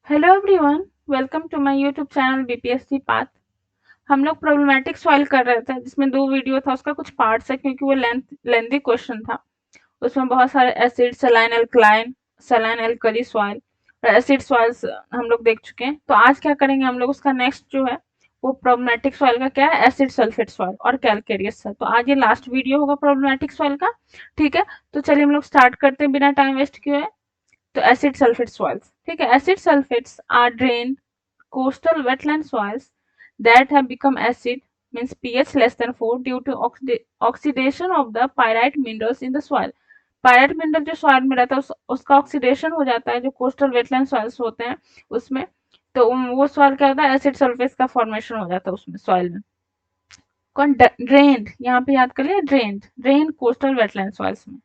Hello everyone, welcome to my YouTube channel BPSC path. हम लोग problematic solve कर रहे थे जिसमें दो वीडियो था, उसका कुछ पार्ट्स है क्योंकि वो लेंथी क्वेश्चन था। उसमें बहुत सारे acid, saline alkaline, saline alkali soil और एसिड सॉइल्स हम लोग देख चुके हैं। तो आज क्या करेंगे हम लोग, उसका नेक्स्ट जो है वो प्रॉब्लमेटिक सॉइल का क्या है, एसिड सल्फेट सॉइल और कैलकेरियस सॉइल। तो आज ये लास्ट वीडियो होगा प्रॉब्लमेटिक सॉइल का। ठीक है, तो चलिए हम लोग स्टार्ट करते हैं बिना टाइम वेस्ट किए। तो एसिड सल्फेट सॉइल्स, ठीक है। Acid sulphates are drain coastal wetland soils that have become acid, means pH less than 4, due to oxidation of the pyrite minerals in the soil. Pyrite mineral जो soil में रहता है उसका oxidation हो जाता है, जो कोस्टल वेटलैंड सॉइल्स होते हैं उसमें। तो वो सॉइल क्या होता है, एसिड सल्फेट्स का फॉर्मेशन हो जाता है उसमें सॉइल में। कौन ड्रेन्ड, यहाँ पे याद कर लिया, ड्रेन कोस्टल वेटलैंड सॉइल्स में।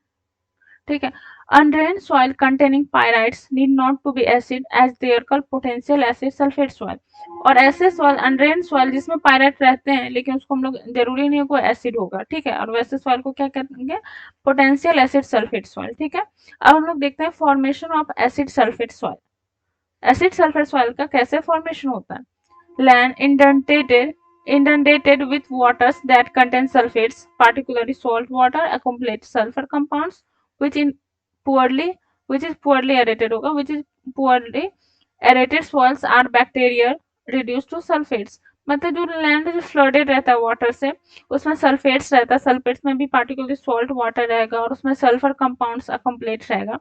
ठीक है। Undrained soil containing pyrites need not to be acid as they are called potential acid sulfate soil. और ऐसे सॉइल, अनड्रेन सॉइल जिसमें पायराइट रहते हैं लेकिन उसको हम लोग जरूरी नहीं है कोई एसिड होगा, ठीक है। और वैसे सॉइल को क्या कहेंगे, पोटेंशियल एसिड सल्फेट सॉइल। ठीक है, अब हम लोग देखते हैं formation of acid sulphate soil. Acid sulphate soil का कैसे फॉर्मेशन होता है। Land inundated with waters that contain sulfates, particularly salt water, accumulate sulfur compounds, which in poorly which is poorly aerated होगा, which is poorly aerated soils are bacteria reduced to sulfates। मतलब जो land जो flooded रहता है water से, उसमें sulphates रहता है, सल्फेट्स में भी पार्टिकुलरली सॉल्ट वाटर रहेगा और उसमें सल्फर कंपाउंड्स अकम्प्लेट रहेगा,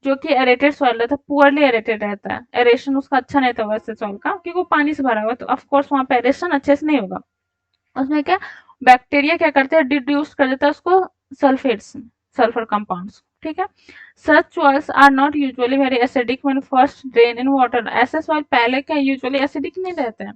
जो कि एरेटेड सॉइल रहता है, पुअरली एरेटेड रहता है। एरेशन उसका अच्छा नहीं था वैसे सॉइल का, क्योंकि वो पानी से भरा हुआ है, तो ऑफ कोर्स वहां पे एरेशन अच्छे से नहीं होगा। उसमें क्या, बैक्टीरिया क्या करते हैं, डिड्यूस कर देता है उसको सल्फेट्स, सल्फर कंपाउंड्स। ठीक है। Such soils are not usually very acidic when first drain in water. ऐसे सॉइल पहले क्या यूजुअली एसिडिक नहीं रहते हैं,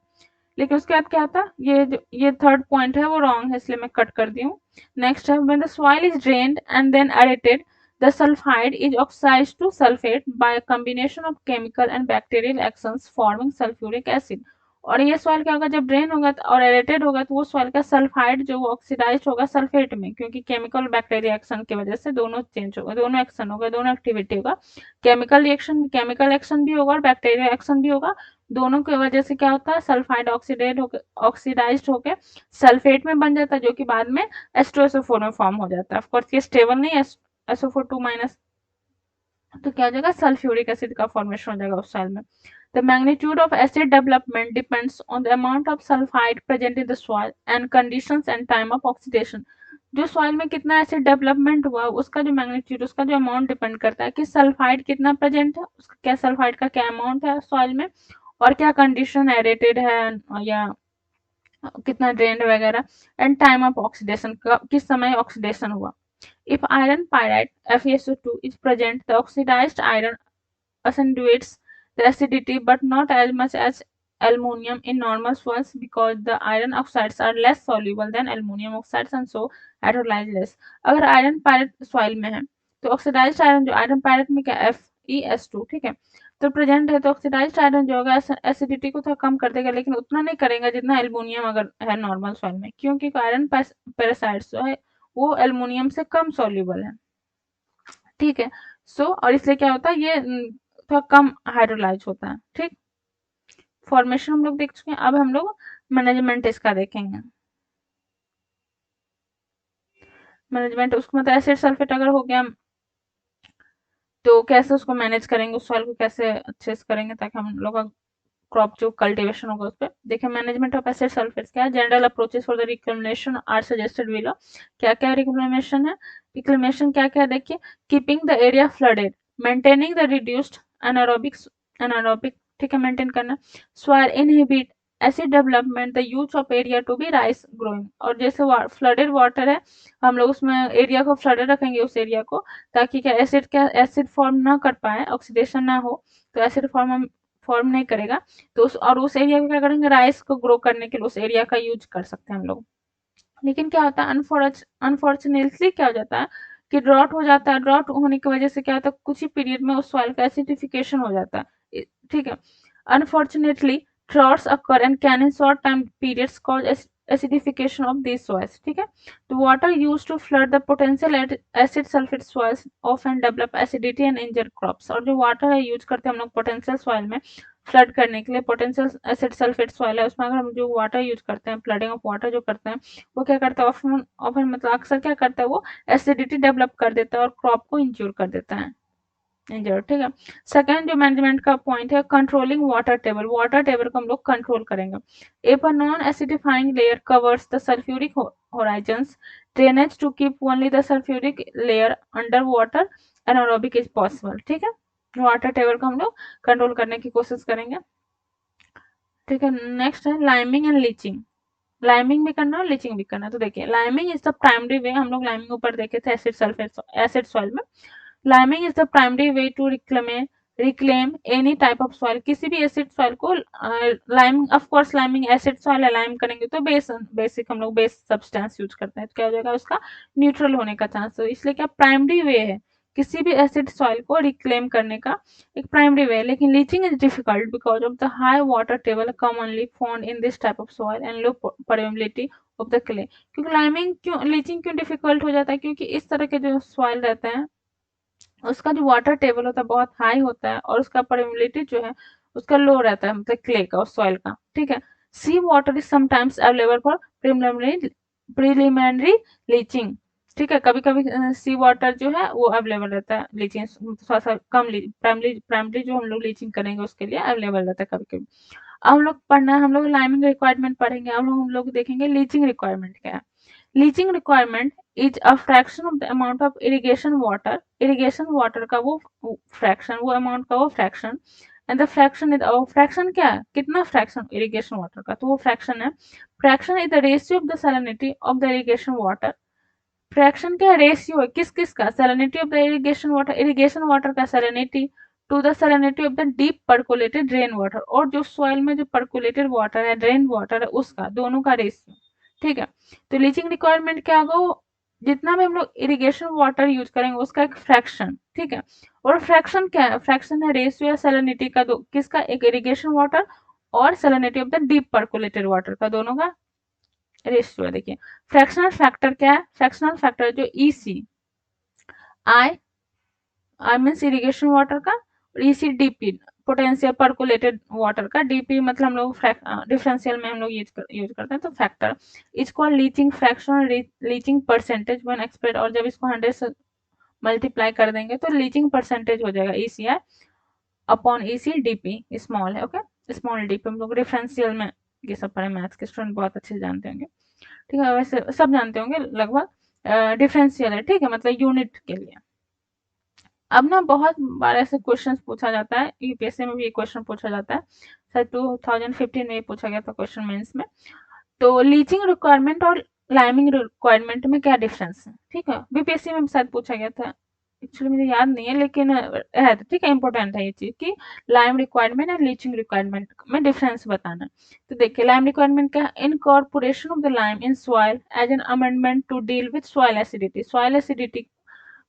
लेकिन उसके बाद क्या था, ये थर्ड पॉइंट है वो रॉन्ग है, इसलिए मैं कट कर दी हूँ। नेक्स्ट है, when the soil is drained and then aerated, the sulfide is oxidized to sulfate by a combination of chemical and bacterial actions forming sulfuric acid। और ये सॉइल क्या होगा, जब ड्रेन होगा और एरेटेड होगा तो वो सॉइल का सल्फाइड जो वो ऑक्सीडाइज होगा सल्फेट में, क्योंकि केमिकल बैक्टीरिया एक्शन की वजह से दोनों चेंज होगा, दोनों एक्शन होगा, दोनों एक्टिविटी होगा। केमिकल रिएक्शन, केमिकल एक्शन भी होगा और बैक्टीरिया एक्शन भी होगा। दोनों की वजह से क्या होता है, सल्फाइड ऑक्सीडाइज होकर सल्फेट में बन जाता है, जो कि बाद में H2SO4 में फॉर्म हो जाता है। ऑफकोर्स ये स्टेबल नहीं है, SO4 माइनस, तो क्या हो जाएगा, सल्फ्यूरिक एसिड का फॉर्मेशन हो जाएगा उस सॉइल में। The magnitude of acid development depends on the amount of sulphide present in the soil and conditions and time of oxidation. जो सॉइल में कितना एसिड डेवलपमेंट हुआ उसका जो मैग्नीट्यूड, उसका जो अमाउंट डिपेंड करता है कि सल्फाइड कितना प्रेजेंट है, उसका क्या सल्फाइड का क्या अमाउंट है सॉइल में, और क्या कंडीशन एरेटेड है या कितना ड्रेन्ड वगैरह, एंड टाइम ऑफ ऑक्सीडेशन, किस समय ऑक्सीडेशन हुआ। If iron pyrite FeSO2 is present, the oxidized iron accentuates the acidity but not as much as aluminum in normal soils because the iron oxides are less soluble than aluminum oxides and so hydrolyze less। अगर iron pirate soil में है तो oxidised iron, जो iron pirate में क्या FeS2, ठीक है, तो प्रेजेंट है, तो ऑक्सीडाइज्ड आयरन जो होगा एसिडिटी को थोड़ा कम कर देगा, लेकिन उतना नहीं करेगा जितना एल्युमिनियम अगर है नॉर्मल सॉइल में, क्योंकि आयरन पैरासाइट्स जो है वो एल्युमिनियम से कम सॉल्युबल है। ठीक है। और इसलिए क्या होता है, ये थोड़ा कम हाइड्रोलाइज होता है। ठीक, फॉर्मेशन हम लोग देख चुके हैं, अब हम लोग मैनेजमेंट इसका देखेंगे। मैनेजमेंट उसको मतलब एसिड सल्फेट अगर हो गया तो कैसे उसको मैनेज करेंगे, उस सॉइल को कैसे अच्छे से करेंगे ताकि हम लोग का क्रॉप जो कल्टीवेशन होगा उस पर। देखिए, मैनेजमेंट ऑफ एसिड सल्फेट्स क्या है, general approaches for the reclamation are suggested below. क्या क्या रिक्लेमेशन है, रिक्लेमेशन क्या क्या देखिए, keeping the area flooded, maintaining the reduced anaerobic, ठीक है, मेंटेन करना। Soil inhibit acid development, the use of area to be rice growing. और जैसे फ्लडेड वाटर है, हम लोग उसमें एरिया को फ्लडेड रखेंगे, उस एरिया को, ताकि क्या एसिड फॉर्म ना कर पाए, ऑक्सीडेशन ना हो, तो एसिड फॉर्म नहीं करेगा। तो उस एरिया को क्या करेंगे, राइस को ग्रो करने के लिए उस एरिया का यूज कर सकते हैं हम लोग। लेकिन क्या होता है, अनफॉर्चुनेटली क्या हो जाता है कि ड्रॉट हो जाता है। ड्रॉट होने की वजह से क्या होता है, कुछ ही पीरियड में उस सॉइल का एसिडिफिकेशन हो जाता है। ठीक है। Unfortunately droughts occur and can in short time periods cause acidification of these soils। ठीक है। तो water used to flood the potential acid sulfate soils often develop acidity and injure crops। और जो वाटर है यूज करते हैं हम लोग पोटेंशियल सॉइल में, फ्लड करने के लिए पोटेंशियल एसिड सल्फेट सॉइल है, उसमें अगर हम जो वाटर यूज करते हैं, फ्लडिंग ऑफ वाटर जो करते हैं, वो क्या करता है, ऑफन ऑफन मतलब अक्सर क्या करता है, वो एसिडिटी डेवलप कर देता है और क्रॉप को इंज्योर कर देता है, इंजर्ड, ठीक है। सेकंड जो मैनेजमेंट का पॉइंट है, controlling water table, water table को हम लोग कंट्रोल करेंगे। If a non acidifying layer covers the sulphuric horizons, drainage to keep only the sulphuric layer under water anaerobic is possible, ठीक है। वाटर टेबल को हम लोग कंट्रोल करने की कोशिश करेंगे, ठीक है। नेक्स्ट है लाइमिंग एंड लीचिंग, लाइमिंग भी करना है, लीचिंग भी करना है। तो देखिए liming is the primary way, हम लोग लाइमिंग ऊपर देखे थे एसिड सल्फेट एसिड सॉइल में। Liming is the primary way to reclaim any type of soil, किसी भी एसिड सॉइल को lime, of course liming acid soil है, लाइम करेंगे तो बेसिक हम लोग बेस सब्सटेंस यूज करते हैं, तो क्या हो जाएगा, उसका न्यूट्रल होने का चांस है, इसलिए क्या प्राइमरी वे है किसी भी एसिड सॉइल को रिक्लेम करने का, एक प्राइमरी वे। लेकिन leaching is difficult because of the high water table commonly found in this type of soil and low permeability of the clay. क्योंकि लाइमिंग क्यों, लीचिंग क्यों डिफिकल्ट हो जाता है, क्योंकि इस तरह के जो सॉइल रहते हैं उसका जो वाटर टेबल होता है बहुत हाई होता है और उसका परमेबिलिटी जो है उसका लो रहता है, मतलब क्ले का, उस सॉइल का, ठीक है। Sea water is sometimes available for preliminary leaching, ठीक है। कभी कभी सी वाटर जो है वो अवेलेबल रहता है लीचिंग, थोड़ा सा कम प्राइमरी प्राइमरी जो हम लोग लीचिंग करेंगे उसके लिए अवेलेबल रहता है कभी कभी। अब हम लोग पढ़ना है, हम लोग लाइमिंग रिक्वायरमेंट पढ़ेंगे, अब हम लोग देखेंगे लीचिंग रिक्वायरमेंट क्या है। Leaching requirement is a fraction of the amount of irrigation water, irrigation water का वो फ्रैक्शन, वो अमाउंट का वो fraction, and the fraction is, fraction क्या है, कितना फ्रैक्शन इरिगेशन वाटर का, तो वो फ्रैक्शन है, fraction is the ratio of the salinity of the irrigation water, fraction क्या रेशियो है, किस किस का, salinity of the irrigation water का salinity to the salinity of the deep percolated rain water, और जो सॉइल में जो पर्कुलेटेड वाटर है, रेन वाटर है, उसका, दोनों का रेशियो, ठीक है। तो लीचिंग रिक्वायरमेंट क्या होगा, जितना भी हम लोग इरिगेशन वाटर यूज करेंगे उसका एक फ्रैक्शन, ठीक है। और फ्रैक्शन क्या है, फ्रैक्शन है रेशियो या सैलिनिटी का, दो किसका, एक इरिगेशन वाटर और salinity of the deep percolated water का, दोनों का रेशियो है। देखिए फ्रैक्शनल फैक्टर क्या है, फ्रैक्शनल फैक्टर जो EC, I I means irrigation water का, और EC DP potential percolated water का, डीपी मतलब हम लोग डिफरेंशियल में हम लोग यूज करते हैं, तो factor is called leaching fraction, leaching percentage when expect, और जब इसको 100 से मल्टीप्लाई कर देंगे तो लीचिंग परसेंटेज हो जाएगा ECI upon EC DP, small है, ओके, स्मॉल डीपी हम लोग डिफरेंशियल में ये सब पढ़े, मैथ्स के स्टूडेंट बहुत अच्छे से जानते होंगे, ठीक है, वैसे सब जानते होंगे लगभग, डिफरेंशियल है, ठीक है, मतलब यूनिट के लिए। अब ना बहुत बार ऐसे क्वेश्चंस पूछा जाता है, यूपीएससी में भी ये क्वेश्चन पूछा जाता है, शायद 2015 में ये पूछा गया था क्वेश्चन मेंस में। तो लीचिंग रिक्वायरमेंट और लाइमिंग रिक्वायरमेंट में क्या डिफरेंस है, ठीक है, बीपीएससी में शायद पूछा गया था, एक्चुअली मुझे याद नहीं है, लेकिन है, ठीक है, इंपॉर्टेंट है ये चीज कि lime requirement and leaching requirement में डिफरेंस बताना। तो देखिए लाइम रिक्वायरमेंट क्या है, incorporation of the lime in soil as an amendment to deal with soil acidity, soil acidity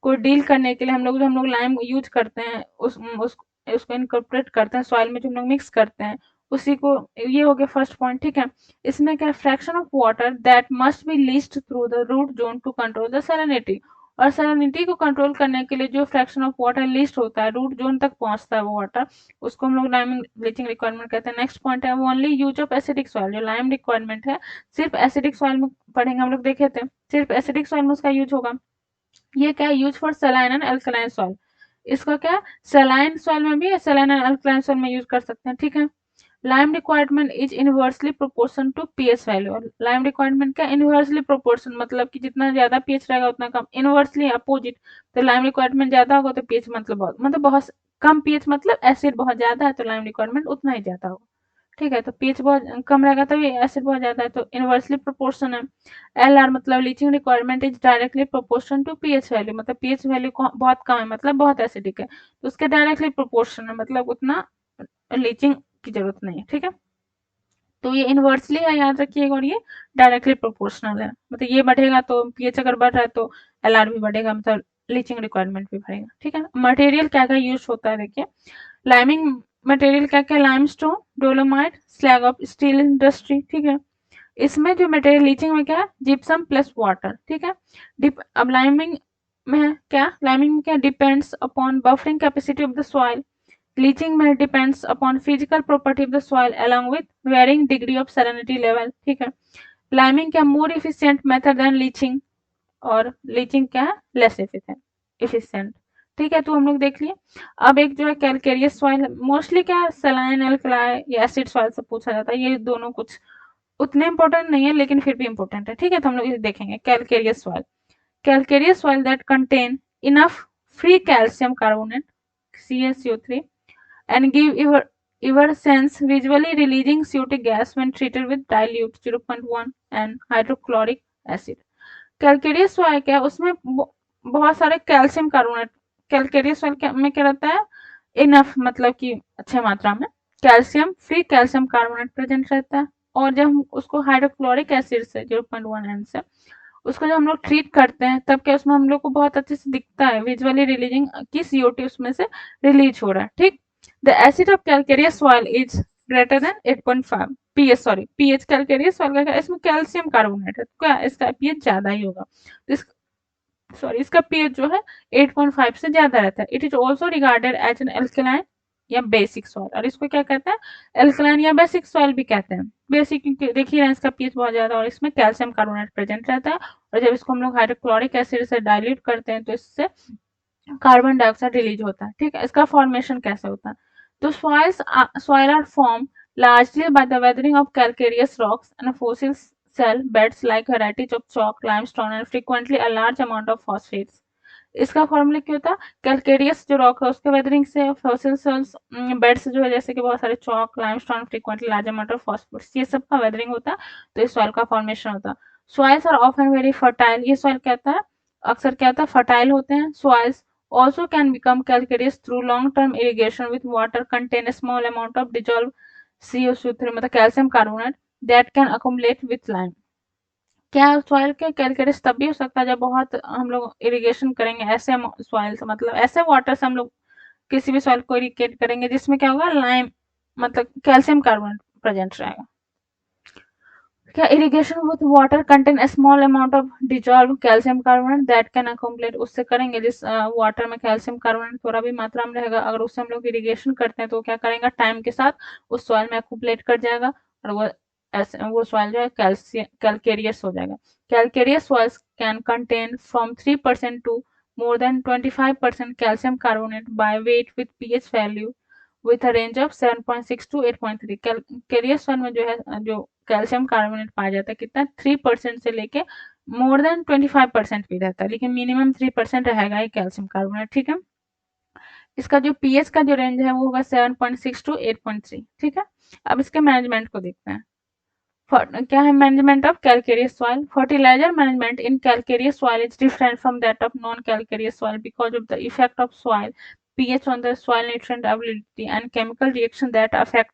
को डील करने के लिए हम लोग लाइम यूज करते हैं, उसको इनकॉर्पोरेट करते हैं सॉइल में, जो हम लोग मिक्स करते हैं उसी को, ये हो गया फर्स्ट पॉइंट, ठीक है। इसमें क्या, fraction of water that must be leached through the root zone to control the salinity, और सैलिनिटी को कंट्रोल करने के लिए जो फ्रैक्शन ऑफ वाटर लिस्ट होता है, रूट जोन तक पहुंचता है वो वाटर, उसको हम लोग लाइम लीचिंग रिक्वायरमेंट कहते हैं। नेक्स्ट पॉइंट है only use of acidic soil, जो लाइम रिक्वायरमेंट है सिर्फ एसिडिक सॉइल में पढ़ेंगे, हम लोग देखे थे सिर्फ एसिडिक सॉइल में उसका यूज होगा। ये क्या है, use for saline and alkaline soil, इसका क्या, सलाइन सॉइल में भी है, सलाइन एंड अल्कलाइन सॉइल में यूज कर सकते हैं, ठीक है। Lime requirement is inversely proportion to pH value, और लाइम रिक्वायरमेंट क्या, इनवर्सली प्रोपोर्शन मतलब कि जितना ज्यादा पीएच रहेगा उतना कम, इनवर्सली अपोजिट, तो लाइम रिक्वायरमेंट ज्यादा होगा तो पीएच मतलब बहुत कम, पीएच मतलब एसिड बहुत ज्यादा है तो लाइम रिक्वायरमेंट उतना ही ज्यादा होगा, ठीक है। तो पीएच बहुत कम रहेगा तो ये एसिड बहुत ज्यादा है, तो इनवर्सली प्रोपोर्शन है। एल आर मतलब leaching requirement is directly proportion to pH value, मतलब पीएच वैल्यू बहुत कम है मतलब बहुत एसिडिक है, तो उसके डायरेक्टली प्रोपोर्शन है, मतलब उतना लीचिंग की जरूरत नहीं है, ठीक है। तो ये इनवर्सली है याद रखिएगा, और ये डायरेक्टली प्रोपोर्शनल है, मतलब ये बढ़ेगा तो पीएच अगर बढ़ रहा है तो एलआर भी बढ़ेगा, मतलब लीचिंग रिक्वायरमेंट भी बढ़ेगा, ठीक है। मटेरियल क्या क्या यूज होता है, देखिए लाइमिंग मटेरियल क्या क्या, limestone, dolomite, slag of steel industry, ठीक है। इसमें जो मटेरियल लीचिंग में क्या है, जिप्सम प्लस वाटर, ठीक है। डिप अब लाइमिंग में है क्या, लाइमिंग में क्या, depends upon buffering capacity of the soil, leaching में depends upon physical property of the soil along with varying degree of salinity level, ठीक है। लाइमिंग क्या more efficient method than leaching, और लीचिंग क्या है लेस इफिशिएंट, ठीक है। तो हम लोग देख लिए। अब एक जो है कैलकेरियस सॉइल, मोस्टली क्या सलाइन एल्कलाई या एसिड सॉइल से पूछा जाता है, ये दोनों कुछ उतने इंपॉर्टेंट नहीं है लेकिन फिर भी इंपॉर्टेंट है, ठीक है। तो हम लोग इसे देखेंगे। Calcareous soil, calcareous soil that contain enough free calcium carbonate CaCO3 and give effervescence visually releasing CO2 gas when treated with dilute 0.1 and hydrochloric acid। Calcareous soil क्या है, उसमें बहुत सारे कैल्शियम कार्बोनेट, कैलकेरियस सॉइल में क्या रहता है enough मतलब कि अच्छे मात्रा में calcium free calcium carbonate present रहता है। और जब हम उसको हाइड्रोक्लोरिक एसिड से 0.1 एन से उसको जब हम लोग ट्रीट करते हैं तब क्या उसमें हम लोग को बहुत अच्छे से दिखता है विजुअली रिलीजिंग कि CO2 उसमें से रिलीज हो रहा है, ठीक। The acid of calcareous soil is greater than 8.5 pH, sorry pH calcareous soil का, इसमें कैल्शियम कार्बोनेट है तो क्या इसका पीएच ज्यादा ही होगा, तो इसका पीएच जो है 8.5 से ज्यादा रहता है। It is also regarded as an alkaline या बेसिक सॉइल, और इसको क्या कहते हैं एल्कलाइन या बेसिक सॉइल भी कहते हैं। बेसिक क्योंकि देखिए ना इसका पीएच बहुत ज्यादा और इसमें कैल्शियम कार्बोनेट प्रेजेंट रहता है, और जब इसको हम लोग हाइड्रोक्लोरिक एसिड से डाइल्यूट करते हैं तो इससे कार्बन डाइऑक्साइड रिलीज होता है, ठीक है। इसका फॉर्मेशन कैसे होता है, तो soil are formed largely by the weathering of calcareous rocks and fossil shell beds like varieties of chalk, limestone and frequently a large amount of phosphates। इसका फॉर्मूला क्या होता है, कैलकेरियस जो रॉक है उसके वेदरिंग से, फॉसिल सेल्स बेड्स जो है जैसे कि बहुत सारे chalk, limestone, frequently large amount of phosphorus, ये सब का वेदरिंग होता है तो इस सॉइल का फॉर्मेशन होता है। Soils are often very fertile, ये सॉइल क्या होता है अक्सर क्या होता है फर्टाइल होते हैं। Soils also can become calcareous through long term irrigation with water contain a small amount of dissolved CO3 मतलब calcium carbonate that can accumulate with lime। क्या सॉइल के कैलकेरियस तब भी हो सकता है जब बहुत हम लोग इरिगेशन करेंगे ऐसे सॉइल से, मतलब ऐसे वाटर से हम लोग किसी भी सॉइल को इरिगेट करेंगे जिसमें क्या होगा लाइम मतलब कैल्शियम कार्बोनेट प्रेजेंट रहेगा। क्या irrigation with water contain a small amount of dissolve calcium carbonate that can accommodate, उससे करेंगे जिस वाटर में कैल्शियम कार्बोनेट थोड़ा भी मात्रा में रहेगा अगर उससे हम लोग इरिगेशन करते हैं तो क्या करेंगे टाइम के साथ उस सॉइल में अकोमोडेट कर जाएगा और वो सॉइल जो है कैलकेरियस हो जाएगा। Calcareous soils can contain from 3% to more than 25% calcium carbonate by weight with pH value with a range of 7.6 to 8.3। Calcareous soil में जो है जो कैल्शियम कार्बोनेट पाया जाता है कितना 3% से लेके मोर देन 25% भी रहता है, लेकिन मिनिमम 3% रहेगा ही कैल्शियम कार्बोनेट, ठीक है। इसका जो पीएच का जो रेंज है वो होगा 7.6 टू 8.3, ठीक है। अब इसके मैनेजमेंट को देखते हैं। क्या है management of calcareous soil, fertiliser management in calcareous soil is different from that of non calcareous soil because of the effect of soil pH on the soil nutrient availability and chemical reaction that affect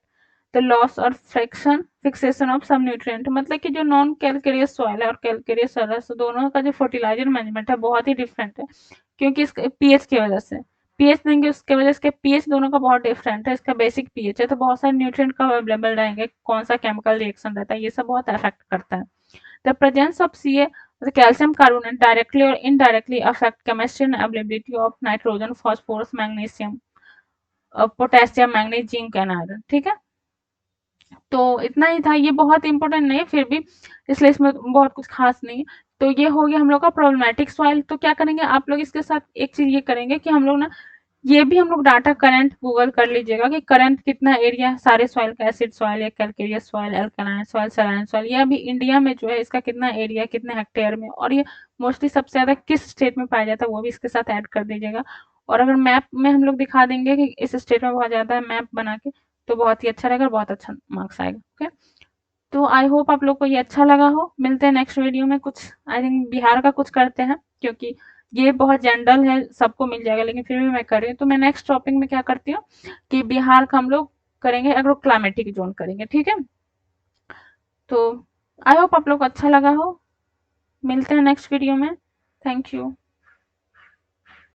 the loss or fixation of some nutrient। मतलब कि जो non calcareous soil है और calcareous soil है दोनों का जो fertiliser management है बहुत ही डिफरेंट है, क्योंकि इसके पीएच की वजह से पीएच देंगे उसके वजह से पीएच दोनों का बहुत डिफरेंट है। इसका बेसिक पीएच है तो बहुत सारे न्यूट्रिएंट का अवेलेबल रहेंगे, कौन सा केमिकल रिएक्शन रहता है ये सब बहुत अफेक्ट करता है। The presence of Ca the calcium carbonate directly or indirectly affect chemistry and availability of nitrogen, phosphorus, magnesium, potassium, manganese, zinc and iron, ठीक है। तो इतना ही था, ये बहुत इंपॉर्टेंट नहीं है फिर भी इसलिए इसमें बहुत कुछ खास नहीं है। तो ये हो गया हम लोग का प्रॉब्लमेटिक सॉइल। तो क्या करेंगे आप लोग इसके साथ एक चीज ये करेंगे कि हम लोग ना ये भी हम लोग डाटा करंट गूगल कर लीजिएगा कि करंट कितना एरिया सारे सॉइल का एसिड सॉइल या calcareous soil, alkaline soil, saline soil, ये अभी इंडिया में जो है इसका कितना एरिया कितने हेक्टेयर में और ये मोस्टली सबसे ज्यादा किस स्टेट में पाया जाता है वो भी इसके साथ ऐड कर दीजिएगा। और अगर मैप में हम लोग दिखा देंगे कि इस स्टेट में बहुत ज्यादा है मैप बना के तो बहुत ही अच्छा रहेगा, बहुत अच्छा मार्क्स आएगा। ओके, तो आई होप आप लोग को ये अच्छा लगा हो। मिलते हैं नेक्स्ट वीडियो में, कुछ आई थिंक बिहार का कुछ करते हैं क्योंकि ये बहुत जनरल है सबको मिल जाएगा लेकिन फिर भी मैं कर रही हूँ। तो मैं नेक्स्ट टॉपिक में क्या करती हूँ कि बिहार का हम लोग करेंगे एग्रो क्लाइमेटिक जोन करेंगे, ठीक है। तो आई होप आप लोग को अच्छा लगा हो। मिलते हैं नेक्स्ट वीडियो में। Thank you.